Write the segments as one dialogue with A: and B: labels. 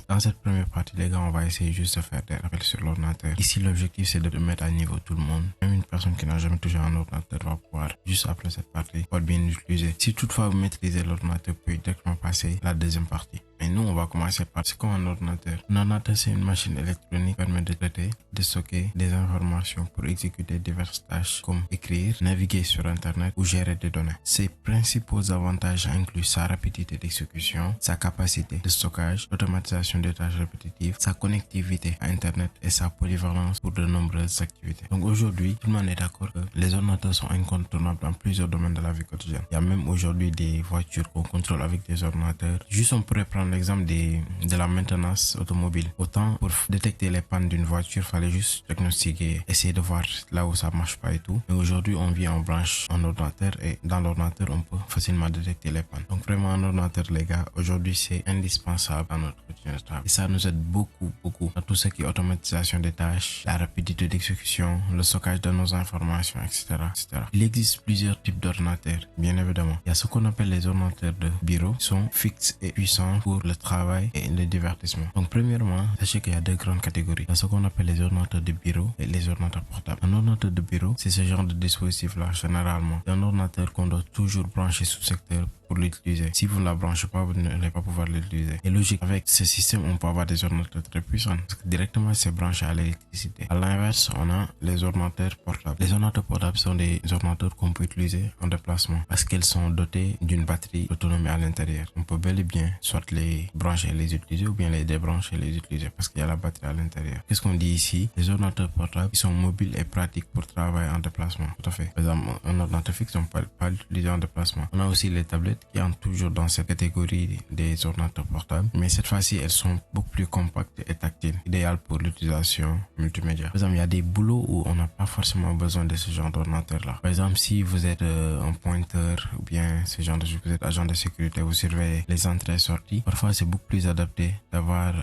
A: Dans cette première partie, les gars, on va essayer juste de faire des rappels sur l'ordinateur. Ici, l'objectif, c'est de mettre à niveau tout le monde. Même une personne qui n'a jamais touché un ordinateur va pouvoir, juste après cette partie, pouvoir bien l'utiliser. Si toutefois vous maîtrisez l'ordinateur, vous pouvez directement passer à la deuxième partie. Mais nous, on va commencer par ce qu'est un ordinateur. Un ordinateur, c'est une machine électronique qui permet de traiter, de stocker des informations pour exécuter diverses tâches comme écrire, naviguer sur Internet ou gérer des données. Ses principaux avantages incluent sa rapidité d'exécution, sa capacité de stockage, l'automatisation des tâches répétitives, sa connectivité à Internet et sa polyvalence pour de nombreuses activités. Donc aujourd'hui, tout le monde est d'accord que les ordinateurs sont incontournables dans plusieurs domaines de la vie quotidienne. Il y a même aujourd'hui des voitures qu'on contrôle avec des ordinateurs. Juste on pourrait prendre l'exemple de la maintenance automobile. Autant pour détecter les pannes d'une voiture, il fallait juste diagnostiquer, essayer de voir là où ça marche pas et tout. Mais aujourd'hui, on vient en branche en ordinateur et dans l'ordinateur, on peut facilement détecter les pannes. Donc vraiment, un ordinateur, les gars, aujourd'hui, c'est indispensable à notre quotidien. Et ça nous aide beaucoup dans tout ce qui est automatisation des tâches, la rapidité d'exécution, le stockage de nos informations, etc., etc. Il existe plusieurs types d'ordinateurs, bien évidemment. Il y a ce qu'on appelle les ordinateurs de bureau, qui sont fixes et puissants pour le travail et le divertissement. Donc premièrement, sachez qu'il y a deux grandes catégories. Il y a ce qu'on appelle les ordinateurs de bureau et les ordinateurs portables. Un ordinateur de bureau, c'est ce genre de dispositif-là, généralement. C'est un ordinateur qu'on doit toujours brancher sous secteur pour l'utiliser. Si vous ne la branchez pas, vous n'allez pas pouvoir l'utiliser. Et logique, avec ce système, on peut avoir des ordinateurs très puissants parce que directement c'est branché à l'électricité. À l'inverse, on a les ordinateurs portables. Les ordinateurs portables sont des ordinateurs qu'on peut utiliser en déplacement parce qu'elles sont dotées d'une batterie autonome à l'intérieur. On peut bel et bien soit les brancher et les utiliser ou bien les débrancher et les utiliser parce qu'il y a la batterie à l'intérieur. Qu'est-ce qu'on dit ici? Les ordinateurs portables, ils sont mobiles et pratiques pour travailler en déplacement. Tout à fait. Par exemple, un ordinateur fixe, on peut pas l'utiliser en déplacement. On a aussi les tablettes qui entrent toujours dans cette catégorie des ordinateurs portables, mais cette fois-ci elles sont beaucoup plus compactes et tactiles, idéales pour l'utilisation multimédia. Par exemple, il y a des boulots où on n'a pas forcément besoin de ce genre d'ordinateur là. Par exemple, si vous êtes un pointeur ou bien ce genre de, vous êtes agent de sécurité, vous surveillez les entrées et sorties, parfois c'est beaucoup plus adapté d'avoir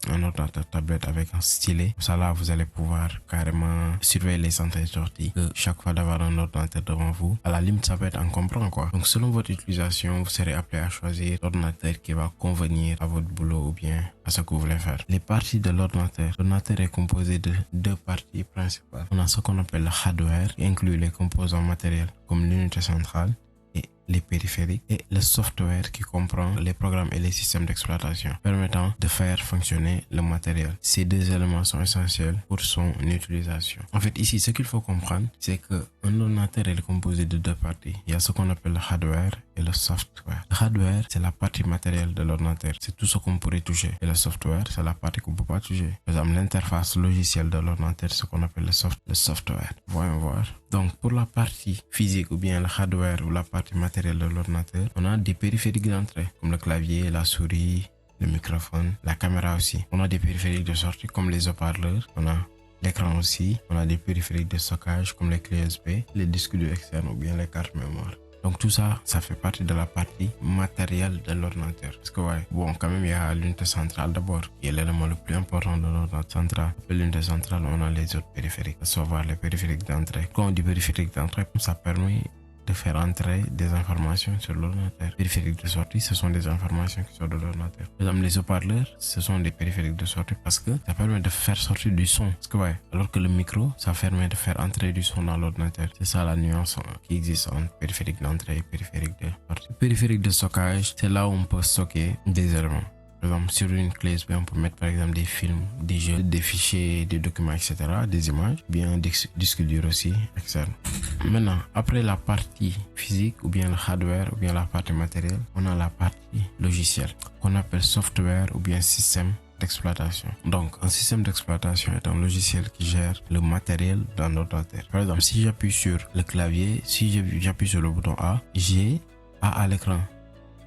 A: un ordinateur tablette avec un stylet. Pour ça là, vous allez pouvoir carrément surveiller les entrées et sorties que chaque fois d'avoir un ordinateur devant vous. À la limite, ça peut être encombrant quoi. Donc selon votre utilisation, vous serez appelé à choisir l'ordinateur qui va convenir à votre boulot ou bien à ce que vous voulez faire. Les parties de l'ordinateur. L'ordinateur est composé de deux parties principales. On a ce qu'on appelle le hardware qui inclut les composants matériels comme l'unité centrale et les périphériques, et le software qui comprend les programmes et les systèmes d'exploitation permettant de faire fonctionner le matériel. Ces deux éléments sont essentiels pour son utilisation. En fait, ici, ce qu'il faut comprendre, c'est que un ordinateur est composé de deux parties. Il y a ce qu'on appelle le hardware et le software. Le hardware, c'est la partie matérielle de l'ordinateur. C'est tout ce qu'on pourrait toucher. Et le software, c'est la partie qu'on ne peut pas toucher. Par exemple, l'interface logicielle de l'ordinateur, c'est ce qu'on appelle le software. Voyons voir. Donc, pour la partie physique ou bien le hardware ou la partie matérielle de l'ordinateur, on a des périphériques d'entrée comme le clavier, la souris, le microphone, la caméra aussi. On a des périphériques de sortie comme les haut-parleurs. On a l'écran aussi. On a des périphériques de stockage comme les clés USB, les disques durs externes ou bien les cartes mémoire. Donc tout ça, ça fait partie de la partie matérielle de l'ordinateur. Parce que ouais, bon, quand même, il y a l'unité centrale d'abord, qui est l'élément le plus important de l'ordinateur central. Après l'unité centrale, on a les autres périphériques, à savoir les périphériques d'entrée. Quand on dit périphériques d'entrée, ça permet de faire entrer des informations sur l'ordinateur. Périphériques de sortie, ce sont des informations qui sortent de l'ordinateur. Par exemple, les haut-parleurs, ce sont des périphériques de sortie parce que ça permet de faire sortir du son. Parce que ouais, alors que le micro, ça permet de faire entrer du son dans l'ordinateur. C'est ça la nuance qui existe entre périphérique d'entrée et périphérique de sortie. Périphérique de stockage, c'est là où on peut stocker des éléments. Par exemple, sur une clé USB, on peut mettre par exemple des films, des jeux, des fichiers, des documents, etc., des images, bien des disques durs aussi, etc. Maintenant, après la partie physique, ou bien le hardware, ou bien la partie matérielle, on a la partie logicielle, qu'on appelle software ou bien système d'exploitation. Donc, un système d'exploitation est un logiciel qui gère le matériel d'un ordinateur. Par exemple, si j'appuie sur le clavier, si j'appuie sur le bouton A, j'ai A à l'écran.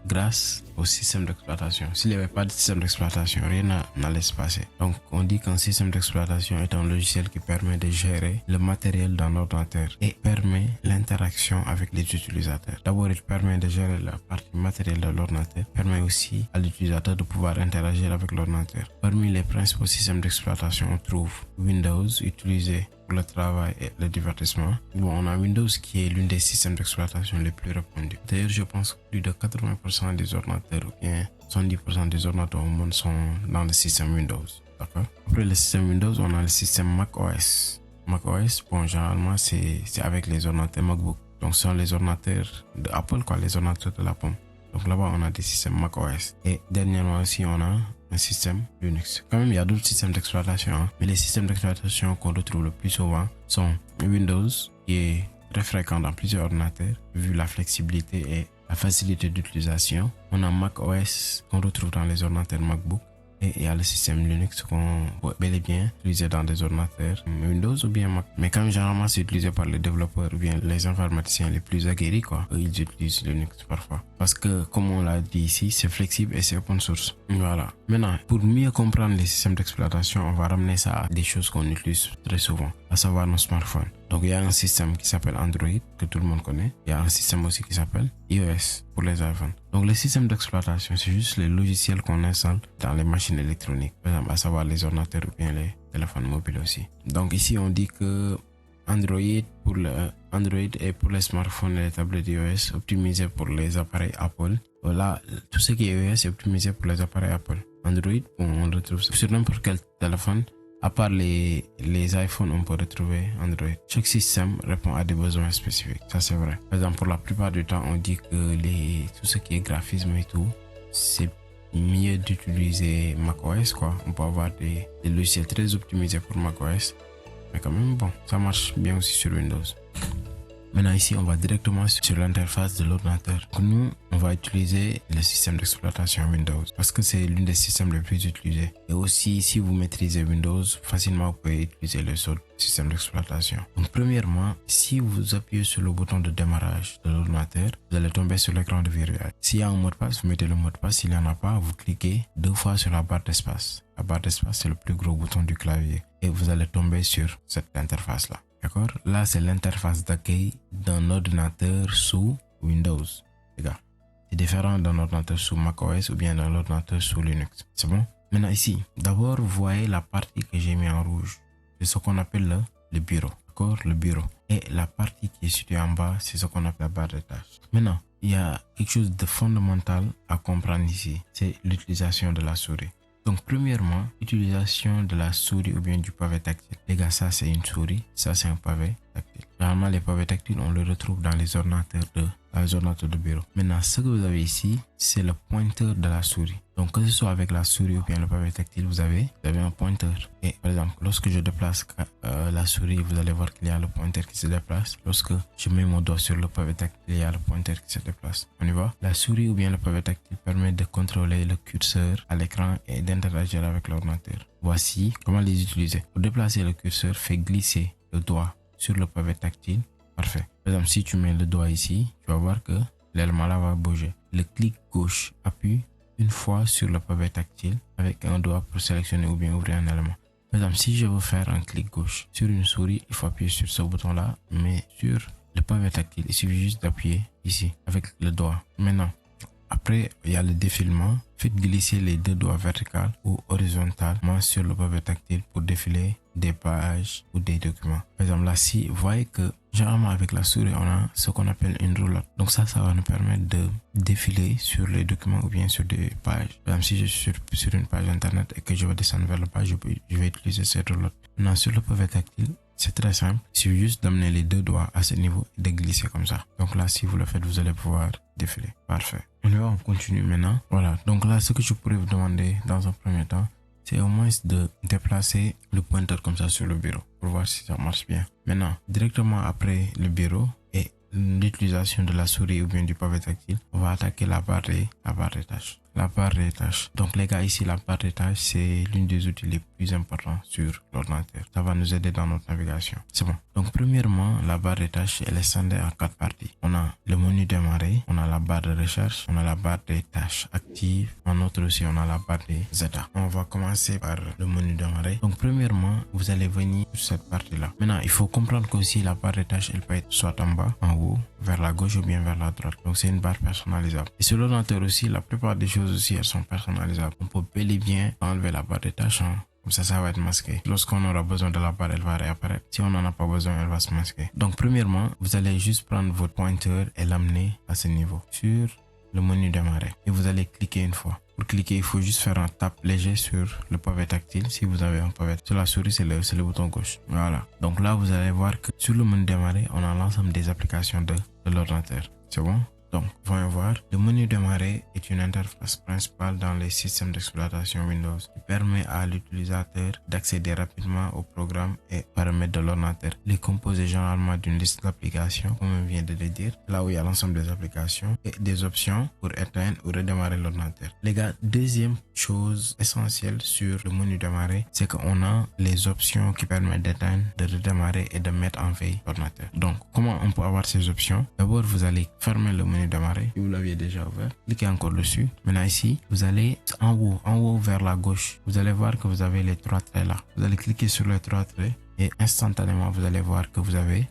A: Grâce au système d'exploitation. S'il n'y avait pas de système d'exploitation, rien n'allait se passer. Donc, on dit qu'un système d'exploitation est un logiciel qui permet de gérer le matériel d'un ordinateur et permet l'interaction avec les utilisateurs. D'abord, il permet de gérer la partie matérielle de l'ordinateur, permet aussi à l'utilisateur de pouvoir interagir avec l'ordinateur. Parmi les principaux systèmes d'exploitation, on trouve Windows, utilisé pour le travail et le divertissement. Bon, on a Windows qui est l'une des systèmes d'exploitation les plus répandus. D'ailleurs, je pense que plus de 80% des ordinateurs ou bien 70% des ordinateurs au monde sont dans le système Windows. D'accord. Après le système Windows, on a le système Mac OS. Mac OS, bon, généralement, c'est avec les ordinateurs MacBook. Donc, ce sont les ordinateurs de Apple, quoi, les ordinateurs de la pomme. Donc, là-bas, on a des systèmes Mac OS. Et dernièrement aussi, on a un système Linux. Quand même, il y a d'autres systèmes d'exploitation, hein, mais les systèmes d'exploitation qu'on retrouve le plus souvent sont Windows, qui est très fréquent dans plusieurs ordinateurs, vu la flexibilité et la facilité d'utilisation. On a Mac OS qu'on retrouve dans les ordinateurs MacBook. Et il y a le système Linux qu'on peut bel et bien utiliser dans des ordinateurs Windows ou bien Mac. Mais quand généralement c'est utilisé par les développeurs ou bien les informaticiens les plus aguerris, quoi, eux, ils utilisent Linux parfois. Parce que, comme on l'a dit ici, c'est flexible et c'est open source. Voilà. Maintenant, pour mieux comprendre les systèmes d'exploitation, on va ramener ça à des choses qu'on utilise très souvent, à savoir nos smartphones. Donc, il y a un système qui s'appelle Android, que tout le monde connaît. Il y a un système aussi qui s'appelle iOS pour les iPhones. Donc, les systèmes d'exploitation, c'est juste les logiciels qu'on installe dans les machines électroniques. Par exemple, à savoir les ordinateurs ou bien les téléphones mobiles aussi. Donc, ici, on dit que Android est pour les smartphones et les tablettes iOS, optimisé pour les appareils Apple. Voilà, tout ce qui est iOS est optimisé pour les appareils Apple. Android, on le retrouve sur n'importe quel téléphone. À part les iPhones, on peut retrouver Android. Chaque système répond à des besoins spécifiques. Ça, c'est vrai. Par exemple, pour la plupart du temps, on dit que tout ce qui est graphisme et tout, c'est mieux d'utiliser macOS, quoi. On peut avoir des logiciels très optimisés pour macOS. Mais quand même, bon, ça marche bien aussi sur Windows. Maintenant, ici, on va directement sur l'interface de l'ordinateur. Nous, on va utiliser le système d'exploitation Windows parce que c'est l'un des systèmes les plus utilisés. Et aussi, si vous maîtrisez Windows, facilement, vous pouvez utiliser le seul système d'exploitation. Donc, premièrement, si vous appuyez sur le bouton de démarrage de l'ordinateur, vous allez tomber sur l'écran de verrouillage. S'il y a un mot de passe, vous mettez le mot de passe. S'il n'y en a pas, vous cliquez 2 fois sur la barre d'espace. La barre d'espace, c'est le plus gros bouton du clavier. Et vous allez tomber sur cette interface-là. D'accord? Là, c'est l'interface d'accueil d'un ordinateur sous Windows. Les gars, c'est différent d'un ordinateur sous macOS ou bien d'un ordinateur sous Linux. C'est bon? Maintenant, ici, d'abord, vous voyez la partie que j'ai mis en rouge. C'est ce qu'on appelle le bureau. D'accord? Le bureau. Et la partie qui est située en bas, c'est ce qu'on appelle la barre de tâches. Maintenant, il y a quelque chose de fondamental à comprendre ici. C'est l'utilisation de la souris. Donc, premièrement, utilisation de la souris ou bien du pavé tactile. Les gars, ça c'est une souris, ça c'est un pavé tactile. Généralement, les pavés tactiles, on les retrouve dans les ordinateurs de bureau. Maintenant, ce que vous avez ici, c'est le pointeur de la souris. Donc, que ce soit avec la souris ou bien le pavé tactile, vous avez un pointeur. Et par exemple, lorsque je déplace la souris, vous allez voir qu'il y a le pointeur qui se déplace. Lorsque je mets mon doigt sur le pavé tactile, il y a le pointeur qui se déplace. On y va? La souris ou bien le pavé tactile permet de contrôler le curseur à l'écran et d'interagir avec l'ordinateur. Voici comment les utiliser. Pour déplacer le curseur, faites glisser le doigt sur le pavé tactile. Parfait. Par exemple, si tu mets le doigt ici, tu vas voir que l'élément là va bouger. Le clic gauche appuie une fois sur le pavé tactile avec un doigt pour sélectionner ou bien ouvrir un élément. Par exemple, si je veux faire un clic gauche sur une souris, il faut appuyer sur ce bouton là, mais sur le pavé tactile, il suffit juste d'appuyer ici avec le doigt. Maintenant, après, il y a le défilement. Faites glisser les deux doigts verticales ou horizontalement sur le pavé tactile pour défiler des pages ou des documents. Par exemple, là, si vous voyez que généralement avec la souris, on a ce qu'on appelle une roulotte. Donc ça va nous permettre de défiler sur les documents ou bien sur des pages. Par exemple, si je suis sur une page internet et que je veux descendre vers la page, je vais utiliser cette roulotte. Maintenant, sur le pavé tactile, c'est très simple. Il suffit juste d'amener les deux doigts à ce niveau et de glisser comme ça. Donc là, si vous le faites, vous allez pouvoir défiler. Parfait. On continue maintenant. Voilà. Donc là, ce que je pourrais vous demander dans un premier temps, c'est au moins de déplacer le pointeur comme ça sur le bureau pour voir si ça marche bien. Maintenant, directement après le bureau et l'utilisation de la souris ou bien du pavé tactile, on va attaquer la barre des tâches. La barre des tâches. Donc les gars, ici la barre des tâches, c'est l'une des outils les plus importants sur l'ordinateur. Ça va nous aider dans notre navigation. C'est bon. Donc premièrement, la barre des tâches, elle est scindée en 4 parties. On a le menu démarrer, on a la barre de recherche, on a la barre des tâches actives, en autre aussi on a la barre des états. On va commencer par le menu démarrer. Donc premièrement, vous allez venir sur cette partie-là. Maintenant, il faut comprendre qu'aussi la barre des tâches, elle peut être soit en bas, en haut, vers la gauche ou bien vers la droite. Donc c'est une barre personnalisable. Et sur l'ordinateur aussi, la plupart des choses aussi, elles sont personnalisables. On peut bel et bien enlever la barre des tâches. Comme ça va être masqué. Lorsqu'on aura besoin de la barre, elle va réapparaître. Si on n'en a pas besoin, elle va se masquer. Donc premièrement, vous allez juste prendre votre pointeur et l'amener à ce niveau sur le menu démarrer. Et vous allez cliquer une fois. Pour cliquer, il faut juste faire un tap léger sur le pavé tactile. Si vous avez un pavé sur la souris, c'est le bouton gauche. Voilà. Donc là, vous allez voir que sur le menu démarrer, on a l'ensemble des applications de l'ordinateur. C'est bon? Donc, voyons voir. Le menu démarrer est une interface principale dans les systèmes d'exploitation Windows qui permet à l'utilisateur d'accéder rapidement aux programmes et paramètres de l'ordinateur. Il est composé généralement d'une liste d'applications, comme on vient de le dire, là où il y a l'ensemble des applications et des options pour éteindre ou redémarrer l'ordinateur. Les gars, deuxième chose essentielle sur le menu démarrer, c'est qu'on a les options qui permettent d'éteindre, de redémarrer et de mettre en veille l'ordinateur. Donc, comment on peut avoir ces options? D'abord, vous allez fermer le menu démarrer, si vous l'aviez déjà ouvert, cliquez encore dessus. Maintenant ici, vous allez en haut vers la gauche, vous allez voir que vous avez les trois traits là. Vous allez cliquer sur les trois traits et instantanément vous allez voir que vous avez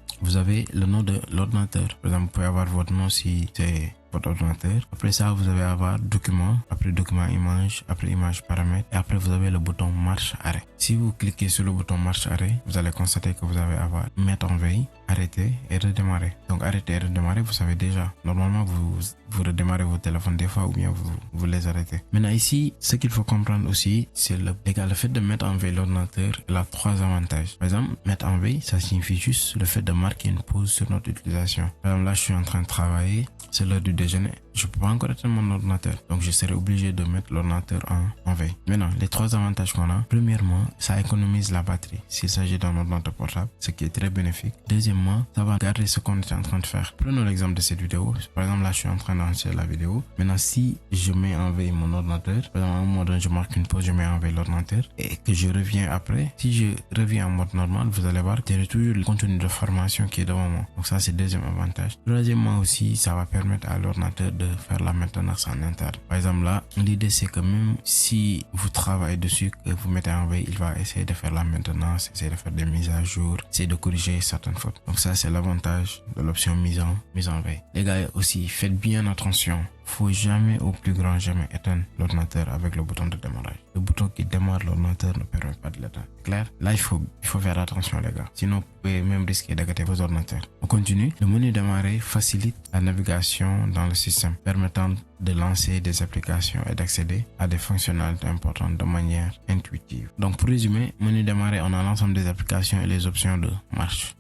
A: le nom de l'ordinateur. Par exemple, vous pouvez avoir votre nom si c'est votre ordinateur. Après ça, vous allez avoir document, après document image, après image paramètres et après vous avez le bouton marche arrêt. Si vous cliquez sur le bouton marche arrêt, vous allez constater que vous allez avoir mettre en veille, arrêter et redémarrer. Donc arrêter et redémarrer, vous savez déjà. Normalement, vous redémarrez vos téléphones des fois ou bien vous les arrêtez. Maintenant ici, ce qu'il faut comprendre aussi, c'est le fait de mettre en veille l'ordinateur, il a trois avantages. Par exemple, mettre en veille, ça signifie juste le fait de marquer une pause sur notre utilisation. Par exemple, là, je suis en train de travailler, c'est l'heure du déjeuner. Je peux pas encore éteindre mon ordinateur, donc je serai obligé de mettre l'ordinateur en veille. Maintenant, les trois avantages qu'on a. Premièrement, ça économise la batterie s'il s'agit d'un ordinateur portable, ce qui est très bénéfique. Deuxièmement, ça va garder ce qu'on est en train de faire. Prenons l'exemple de cette vidéo. Par exemple, là, je suis en train d'enregistrer la vidéo. Maintenant, si je mets en veille mon ordinateur, par exemple, à un moment donné, je marque une pause, je mets en veille l'ordinateur et que je reviens après. Si je reviens en mode normal, vous allez voir que j'ai toujours le contenu de formation qui est devant moi. Donc ça, c'est le deuxième avantage. Troisièmement aussi, ça va permettre à l'ordinateur de faire la maintenance en interne. Par exemple là, l'idée c'est que même si vous travaillez dessus, que vous mettez en veille, il va essayer de faire la maintenance, essayer de faire des mises à jour, essayer de corriger certaines fautes. Donc ça c'est l'avantage de l'option mise en veille. Les gars aussi, faites bien attention. Faut jamais, au plus grand jamais, éteindre l'ordinateur avec le bouton de démarrage. Le bouton qui démarre l'ordinateur ne permet pas de l'éteindre. Clair? Là, il faut faire attention, les gars. Sinon, vous pouvez même risquer de gâter vos ordinateurs. On continue. Le menu démarrer facilite la navigation dans le système, permettant de lancer des applications et d'accéder à des fonctionnalités importantes de manière intuitive. Donc, pour résumer, menu démarrer, on a l'ensemble des applications et les options de marche.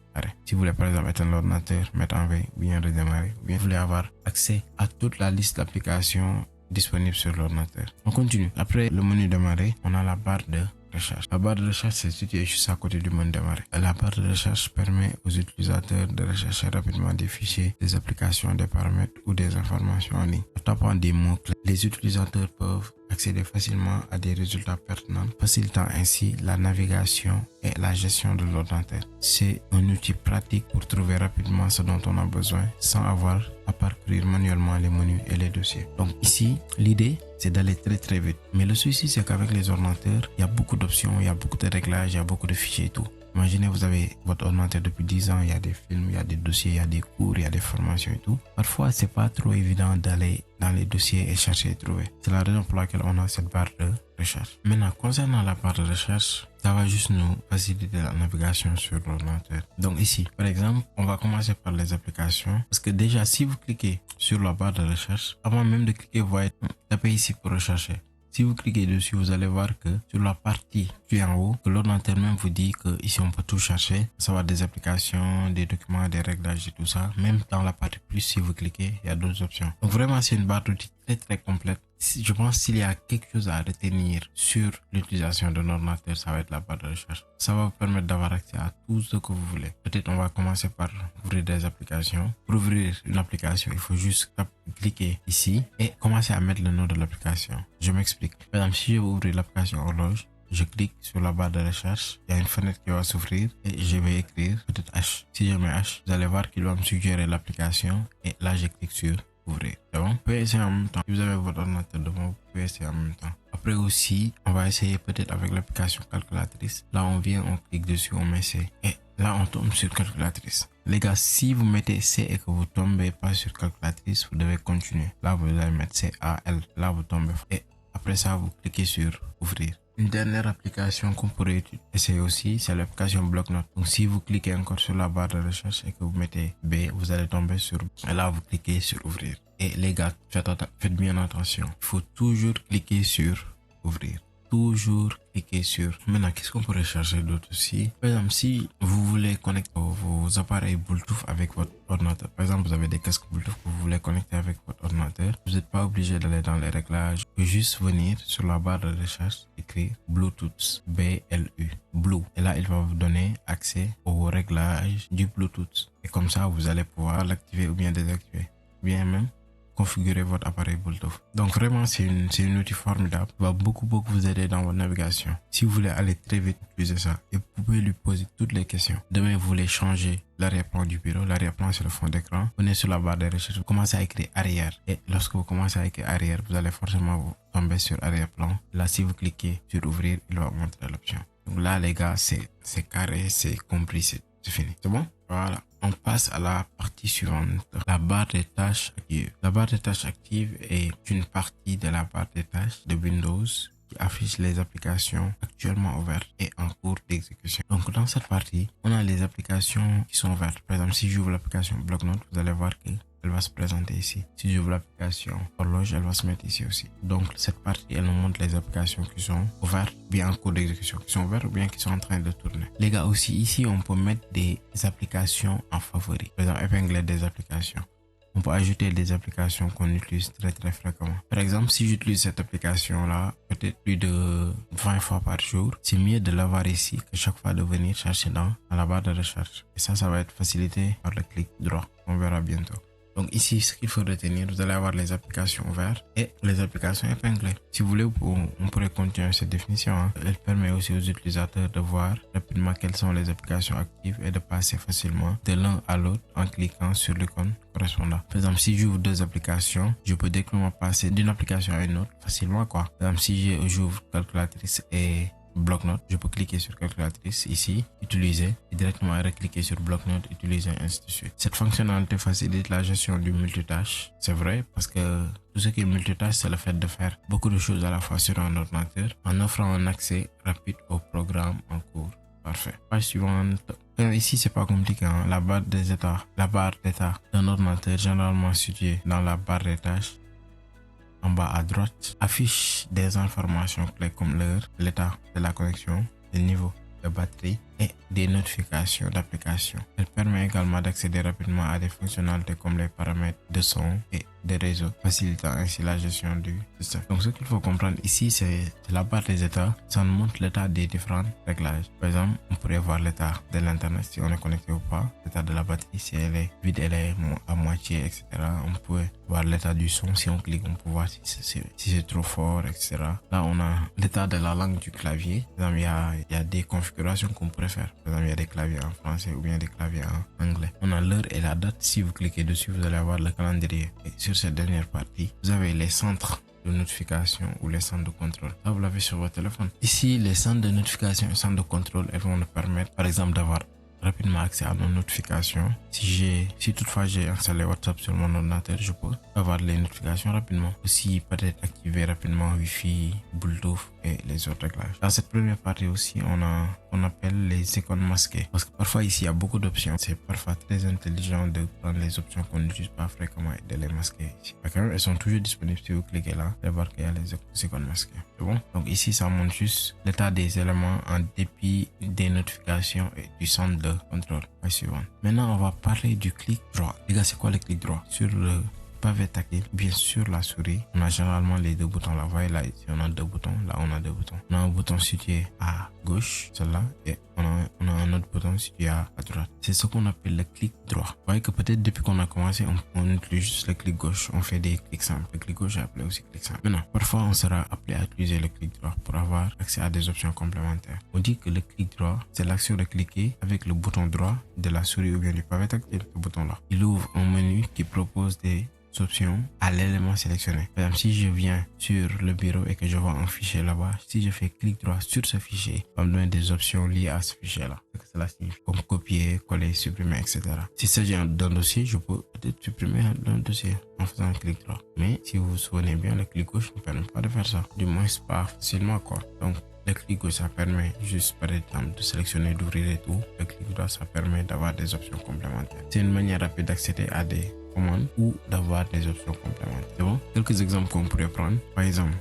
A: Si vous voulez par exemple éteindre l'ordinateur, mettre en veille ou bien redémarrer, ou bien vous voulez avoir accès à toute la liste d'applications disponibles sur l'ordinateur. On continue. Après le menu démarrer, on a la barre de recherche. La barre de recherche c'est située juste à côté du menu démarrer. La barre de recherche permet aux utilisateurs de rechercher rapidement des fichiers, des applications, des paramètres ou des informations en ligne. En tapant des mots-clés, les utilisateurs peuvent accéder facilement à des résultats pertinents, facilitant ainsi la navigation et la gestion de l'ordinateur. C'est un outil pratique pour trouver rapidement ce dont on a besoin sans avoir à parcourir manuellement les menus et les dossiers. Donc ici, l'idée, c'est d'aller très très vite. Mais le souci, c'est qu'avec les ordinateurs, il y a beaucoup d'options, il y a beaucoup de réglages, il y a beaucoup de fichiers et tout. Imaginez, vous avez votre ordinateur depuis 10 ans, il y a des films, il y a des dossiers, il y a des cours, il y a des formations et tout. Parfois, c'est pas trop évident d'aller dans les dossiers et chercher et trouver. C'est la raison pour laquelle on a cette barre de recherche. Maintenant, concernant la barre de recherche, ça va juste nous faciliter la navigation sur l'ordinateur. Donc ici, par exemple, on va commencer par les applications. Parce que déjà, si vous cliquez sur la barre de recherche, avant même de cliquer, vous allez taper ici pour rechercher. Si vous cliquez dessus, vous allez voir que sur la partie qui est en haut, que l'ordinateur même vous dit que ici on peut tout chercher, savoir des applications, des documents, des réglages et tout ça. Même dans la partie plus, si vous cliquez, il y a d'autres options. Donc vraiment, c'est une barre d'outils très très complète. Je pense s'il y a quelque chose à retenir sur l'utilisation d'un ordinateur, ça va être la barre de recherche. Ça va vous permettre d'avoir accès à tout ce que vous voulez. Peut-être on va commencer par ouvrir des applications. Pour ouvrir une application, il faut juste cliquer ici et commencer à mettre le nom de l'application. Je m'explique. Par exemple, si je veux ouvrir l'application horloge, je clique sur la barre de recherche, il y a une fenêtre qui va s'ouvrir et je vais écrire peut-être H. Si je mets H, vous allez voir qu'il va me suggérer l'application et là je clique sur ouvrir. C'est bon? Vous pouvez essayer en même temps. Si vous avez votre ordinateur devant vous, pouvez essayer en même temps. Après aussi, on va essayer peut-être avec l'application calculatrice. Là on vient, on clique dessus, on met C et là on tombe sur calculatrice. Les gars, si vous mettez C et que vous tombez pas sur calculatrice, vous devez continuer. Là vous allez mettre C A L. Là vous tombez et après ça vous cliquez sur ouvrir. Une dernière application qu'on pourrait essayer aussi, c'est l'application Bloc-Notes. Donc si vous cliquez encore sur la barre de recherche et que vous mettez B, vous allez tomber sur... Et là, vous cliquez sur ouvrir. Et les gars, faites bien attention. Il faut toujours cliquer sur ouvrir. Toujours cliquer sur... Maintenant, qu'est-ce qu'on pourrait chercher d'autre aussi? Par exemple, si vous voulez connecter vos appareils Bluetooth avec votre ordinateur, par exemple, vous avez des casques Bluetooth que vous voulez connecter avec votre ordinateur, vous n'êtes pas obligé d'aller dans les réglages. Vous pouvez juste venir sur la barre de recherche, écrire Bluetooth, B-L-U, Blue. Et là, il va vous donner accès aux réglages du Bluetooth. Et comme ça, vous allez pouvoir l'activer ou bien désactiver. Bien même configurer votre appareil Bluetooth. Donc vraiment, c'est une outil formidable qui va beaucoup vous aider dans votre navigation. Si vous voulez aller très vite, utilisez ça et vous pouvez lui poser toutes les questions. Demain, vous voulez changer l'arrière-plan du bureau. L'arrière-plan, c'est le fond d'écran. Venez sur la barre de recherche, vous commencez à écrire arrière. Et lorsque vous commencez à écrire arrière, vous allez forcément tomber sur arrière-plan. Là, si vous cliquez sur ouvrir, il va vous montrer l'option. Donc là, les gars, c'est carré, c'est compris, c'est fini. C'est bon? Voilà. On passe à la partie suivante, la barre des tâches actives. La barre des tâches actives est une partie de la barre des tâches de Windows qui affiche les applications actuellement ouvertes et en cours d'exécution. Donc dans cette partie, on a les applications qui sont ouvertes. Par exemple, si j'ouvre l'application Bloc-Notes, vous allez voir que elle va se présenter ici. Si j'ouvre l'application Horloge, elle va se mettre ici aussi. Donc cette partie, elle nous montre les applications qui sont ouvertes, bien en cours d'exécution, qui sont ouvertes ou bien qui sont en train de tourner. Les gars, aussi ici, on peut mettre des applications en favori. Par exemple, épingler des applications. On peut ajouter des applications qu'on utilise très fréquemment. Par exemple, si j'utilise cette application-là, peut-être plus de 20 fois par jour, c'est mieux de l'avoir ici que chaque fois de venir chercher dans la barre de recherche. Et ça va être facilité par le clic droit. On verra bientôt. Donc ici, ce qu'il faut retenir, vous allez avoir les applications ouvertes et les applications épinglées. Si vous voulez, on pourrait continuer cette définition. Elle permet aussi aux utilisateurs de voir rapidement quelles sont les applications actives et de passer facilement de l'un à l'autre en cliquant sur l'icône correspondant. Par exemple, si j'ouvre deux applications, je peux directement passer d'une application à une autre facilement, quoi. Par exemple, si j'ouvre calculatrice et Bloc-Notes, je peux cliquer sur calculatrice ici, utiliser et directement recliquer sur Bloc-Notes, utiliser, ainsi de suite. Cette fonctionnalité facilite la gestion du multitâche. C'est vrai parce que tout ce qui est multitâche, c'est le fait de faire beaucoup de choses à la fois sur un ordinateur en offrant un accès rapide au programme en cours. Parfait. Page suivante. Ici, c'est pas compliqué. La barre des états, la barre d'état d'un ordinateur généralement située dans la barre des tâches en bas à droite, affiche des informations clés comme l'heure, l'état de la connexion, le niveau de batterie et des notifications d'application. Elle permet également d'accéder rapidement à des fonctionnalités comme les paramètres de son et de réseau, facilitant ainsi la gestion du système. Donc ce qu'il faut comprendre ici, c'est la barre des états. Ça nous montre l'état des différents réglages. Par exemple, on pourrait voir l'état de l'internet si on est connecté ou pas, l'état de la batterie si elle est vide, elle est à moitié, etc. On peut voir l'état du son. Si on clique, on peut voir si c'est trop fort, etc. Là, on a l'état de la langue du clavier. Par exemple, il y a des configurations qu'on pourrait faire. Par exemple, il y a des claviers en français ou bien des claviers en anglais. On a l'heure et la date. Si vous cliquez dessus, vous allez avoir le calendrier. Et sur cette dernière partie, vous avez les centres de notification ou les centres de contrôle. Ça, vous l'avez sur votre téléphone. Ici, les centres de notification et centres de contrôle, elles vont nous permettre, par exemple, d'avoir rapidement accès à nos notifications. Si toutefois j'ai installé WhatsApp sur mon ordinateur, je peux avoir les notifications rapidement. Aussi, peut-être activer rapidement Wi-Fi, Bluetooth et les autres réglages. Dans cette première partie aussi, on appelle les icônes masquées. Parce que parfois ici, il y a beaucoup d'options. C'est parfois très intelligent de prendre les options qu'on n'utilise pas fréquemment et de les masquer ici. Elles sont toujours disponibles. Si vous cliquez là, vous allez voir qu'il y a les icônes masquées. C'est bon? Donc ici, ça montre juste l'état des éléments en dépit des notifications et du centre de contrôle. Maintenant, on va parler du clic droit. Les gars, c'est quoi le clic droit? Sur le pavé tactile, bien sûr la souris, on a généralement les deux boutons là. Vous voyez là, ici on a deux boutons, là on a deux boutons. On a un bouton situé à gauche, celui-là, et on a un autre bouton situé à droite. C'est ce qu'on appelle le clic droit. Vous voyez que peut-être depuis qu'on a commencé, on utilise juste le clic gauche, on fait des clics simples. Le clic gauche est appelé aussi clic simple. Maintenant, parfois on sera appelé à utiliser le clic droit pour avoir accès à des options complémentaires. On dit que le clic droit, c'est l'action de cliquer avec le bouton droit de la souris ou bien du pavé tactile, ce bouton là. Il ouvre un menu qui propose des options à l'élément sélectionné. Par exemple, si je viens sur le bureau et que je vois un fichier là-bas, si je fais clic droit sur ce fichier, on me donne des options liées à ce fichier-là. Ce que cela signifie, comme copier, coller, supprimer, etc. Si s'agit d'un dossier, je peux peut-être supprimer un dossier en faisant un clic droit. Mais si vous vous souvenez bien, le clic gauche ne permet pas de faire ça. Du moins, pas facilement, quoi. Donc, Le clic gauche, ça permet juste, par exemple, de sélectionner, d'ouvrir et tout. Le clic droit, ça permet d'avoir des options complémentaires. C'est une manière rapide d'accéder à des commandes ou d'avoir des options complémentaires. C'est bon? Quelques exemples qu'on pourrait prendre. Par exemple,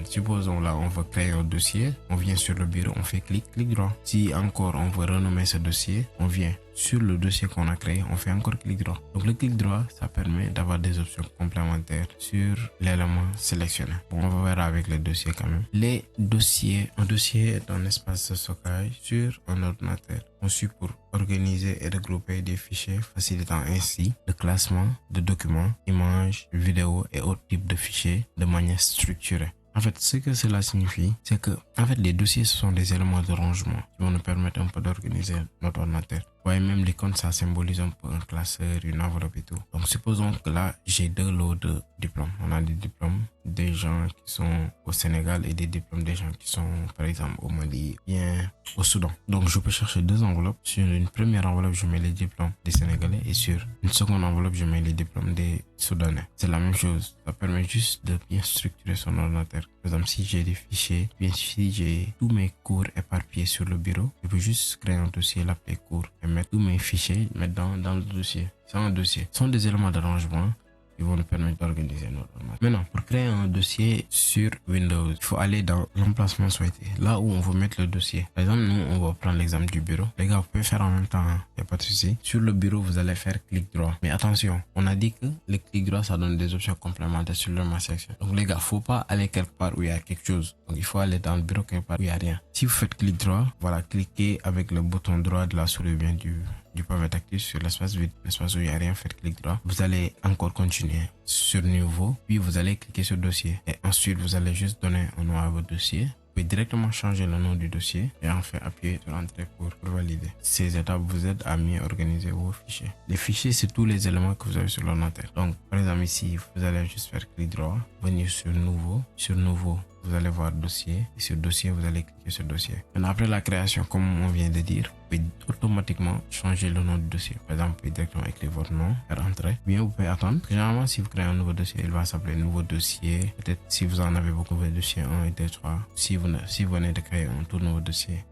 A: supposons là, on veut créer un dossier. On vient sur le bureau, on fait clic droit. Si encore on veut renommer ce dossier, on vient sur le dossier qu'on a créé, on fait encore clic droit. Donc le clic droit, ça permet d'avoir des options complémentaires sur l'élément sélectionné. Bon, on va voir avec les dossiers quand même. Les dossiers, un dossier est un espace de stockage sur un ordinateur conçu pour organiser et regrouper des fichiers, facilitant ainsi le classement de documents, images, vidéos et autres types de fichiers de manière structurée. En fait, ce que cela signifie, c'est que les dossiers, ce sont des éléments de rangement qui vont nous permettre un peu d'organiser notre ordinateur. Ouais, même l'icône, ça symbolise un peu un classeur, une enveloppe et tout. Donc, supposons que là, j'ai 2 lots de diplômes. On a des diplômes des gens qui sont au Sénégal et des diplômes des gens qui sont, par exemple, au Mali, bien au Soudan. Donc, je peux chercher 2 enveloppes. Sur une première enveloppe, je mets les diplômes des Sénégalais et sur une seconde enveloppe, je mets les diplômes des Soudanais. C'est la même chose. Ça permet juste de bien structurer son ordinateur. Par exemple, si j'ai des fichiers, bien si j'ai tous mes cours éparpillés sur le bureau, je peux juste créer un dossier, l'appeler cours et mettre tous mes fichiers dans le dossier. C'est un dossier. Ce sont des éléments de rangement qui vont nous permettre d'organiser notre ordinateur. Maintenant, pour créer un dossier sur Windows, il faut aller dans l'emplacement souhaité, là où on veut mettre le dossier. Par exemple, nous, on va prendre l'exemple du bureau. Les gars, vous pouvez faire en même temps, il n'y a pas de souci. Sur le bureau, vous allez faire clic droit. Mais attention, on a dit que le clic droit, ça donne des options complémentaires sur le ma section. Donc les gars, faut pas aller quelque part où il y a quelque chose. Donc il faut aller dans le bureau quelque part où il n'y a rien. Si vous faites clic droit, voilà, cliquez avec le bouton droit de la souris bien du pavé tactile sur l'espace vide, l'espace où il n'y a rien, faites clic droit. Vous allez encore continuer sur nouveau, puis vous allez cliquer sur dossier. Et ensuite, vous allez juste donner un nom à votre dossier. Vous pouvez directement changer le nom du dossier et enfin appuyer sur entrée pour valider. Ces étapes vous aident à mieux organiser vos fichiers. Les fichiers, c'est tous les éléments que vous avez sur l'ordinateur. Donc, par exemple, ici, vous allez juste faire clic droit, venir sur nouveau. Sur nouveau, vous allez voir dossier. Et sur dossier, vous allez cliquer sur dossier. Maintenant, après la création, comme on vient de dire, vous pouvez automatiquement changer le nom du dossier. Par exemple, vous pouvez directement écrire votre nom, faire entrer. Bien, vous pouvez attendre. Généralement, si vous créez un nouveau dossier, il va s'appeler nouveau dossier. Peut-être si vous en avez beaucoup, de dossier 1 et 2, 3. Si vous venez de créer un tout nouveau dossier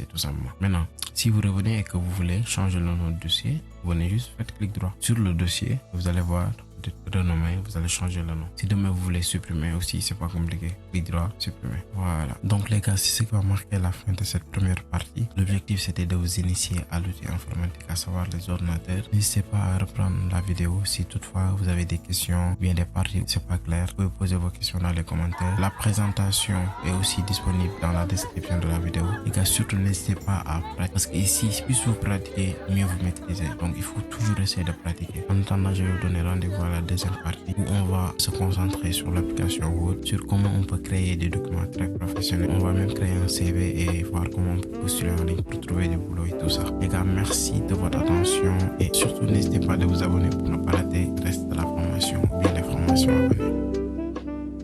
A: tout simplement. Maintenant, si vous revenez et que vous voulez changer le nom du dossier, vous venez juste faire clic droit. Sur le dossier, vous allez voir renommer, vous allez changer le nom. Si demain vous voulez supprimer aussi, c'est pas compliqué. Clic droit, supprimer. Voilà. Donc les gars, c'est ce qui va marquer la fin de cette première partie. L'objectif c'était de vous initier à l'outil informatique, à savoir les ordinateurs. N'hésitez pas à reprendre la vidéo si toutefois vous avez des questions, bien des parties c'est pas clair. Vous pouvez poser vos questions dans les commentaires. La présentation est aussi disponible dans la description de la vidéo. Les gars, surtout n'hésitez pas à pratiquer parce que ici, plus vous pratiquez, mieux vous maîtrisez. Donc il faut toujours essayer de pratiquer. En attendant, je vais vous donner rendez-vous à la deuxième partie où on va se concentrer sur l'application Word, sur comment on peut créer des documents très professionnels. On va même créer un CV et voir comment on peut postuler en ligne pour trouver du boulot et tout ça. Les gars, merci de votre attention et surtout n'hésitez pas à vous abonner pour ne pas rater le reste de la formation ou bien les formations à venir.